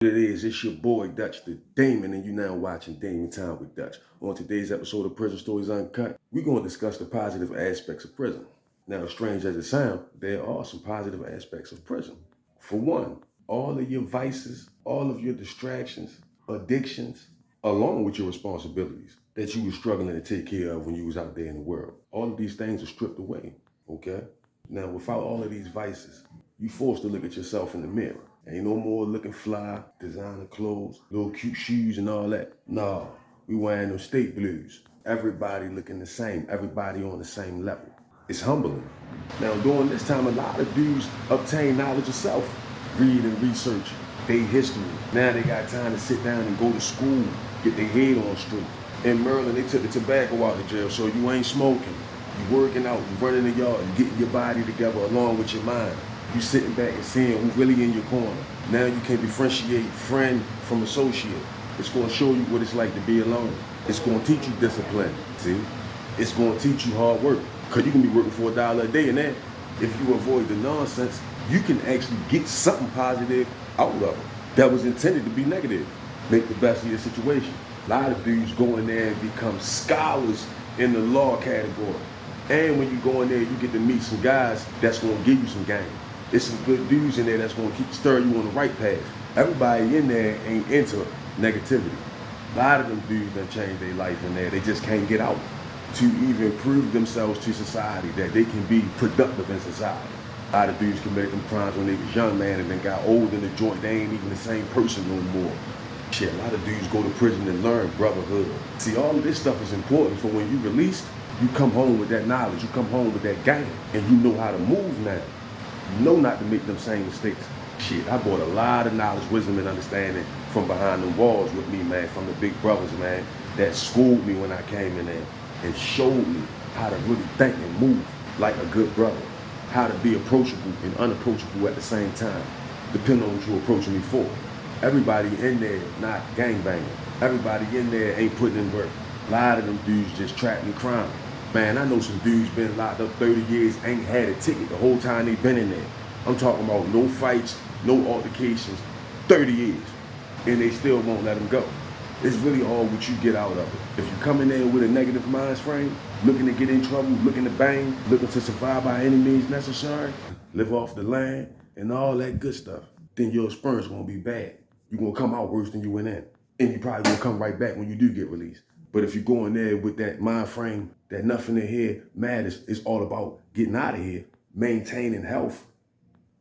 It is. It's your boy Dutch the Damon, and you now watching Damon Time with Dutch. On today's episode of Prison Stories Uncut, we're going to discuss the positive aspects of prison. Now, as strange as it sounds, there are some positive aspects of prison. For one, all of your vices, all of your distractions, addictions, along with your responsibilities that you were struggling to take care of when you was out there in the world. All of these things are stripped away, okay? Now, without all of these vices, you forced to look at yourself in the mirror. Ain't no more looking fly, designer clothes, little cute shoes and all that. Nah, we wearing them state blues. Everybody looking the same, everybody on the same level. It's humbling. Now, during this time, a lot of dudes obtain knowledge of self, read and research their history. Now they got time to sit down and go to school, get their head on straight. In Maryland, they took the tobacco out of jail, so you ain't smoking. You working out, you running the yard, you getting your body together along with your mind. You sitting back and seeing who's really in your corner. Now you can differentiate friend from associate. It's going to show you what it's like to be alone. It's going to teach you discipline, see? It's going to teach you hard work. Because you can be working for $1 a day, and then if you avoid the nonsense, you can actually get something positive out of it that was intended to be negative. Make the best of your situation. A lot of dudes go in there and become scholars in the law category. And when you go in there, you get to meet some guys that's going to give you some game. There's some good dudes in there that's going to keep stirring you on the right path. Everybody in there ain't into negativity. A lot of them dudes done changed their life in there. They just can't get out to even prove themselves to society that they can be productive in society. A lot of dudes committed them crimes when they was young, man, and then got old in the joint. They ain't even the same person no more. Shit, a lot of dudes go to prison and learn brotherhood. See, all of this stuff is important for when you released, you come home with that knowledge, you come home with that game, and you know how to move now. You know not to make them same mistakes. Shit, I brought a lot of knowledge, wisdom, and understanding from behind the walls with me, man, from the big brothers, man, that schooled me when I came in there and showed me how to really think and move like a good brother, how to be approachable and unapproachable at the same time, depending on what you're approaching me for. Everybody in there not gangbanging. Everybody in there ain't putting in work. A lot of them dudes just trapped in crime. Man, I know some dudes been locked up 30 years, ain't had a ticket the whole time they been in there. I'm talking about no fights, no altercations, 30 years. And they still won't let them go. It's really all what you get out of it. If you come in there with a negative mind frame, looking to get in trouble, looking to bang, looking to survive by any means necessary, live off the land, and all that good stuff, then your experience gonna be bad. You're gonna come out worse than you went in. And you probably gonna come right back when you do get released. But if you go in there with that mind frame that nothing in here matters, it's all about getting out of here, maintaining health,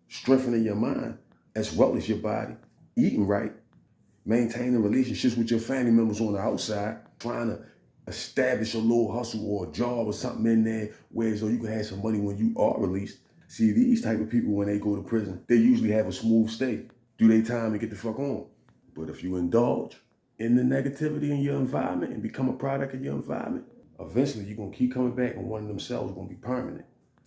strengthening your mind, as well as your body, eating right, maintaining relationships with your family members on the outside, trying to establish a little hustle or a job or something in there where so you can have some money when you are released. See, these type of people, when they go to prison, they usually have a smooth stay, do their time and get the fuck on. But if you indulge in the negativity in your environment and become a product of your environment, eventually you're going to keep coming back and one of them cells is going to be permanent.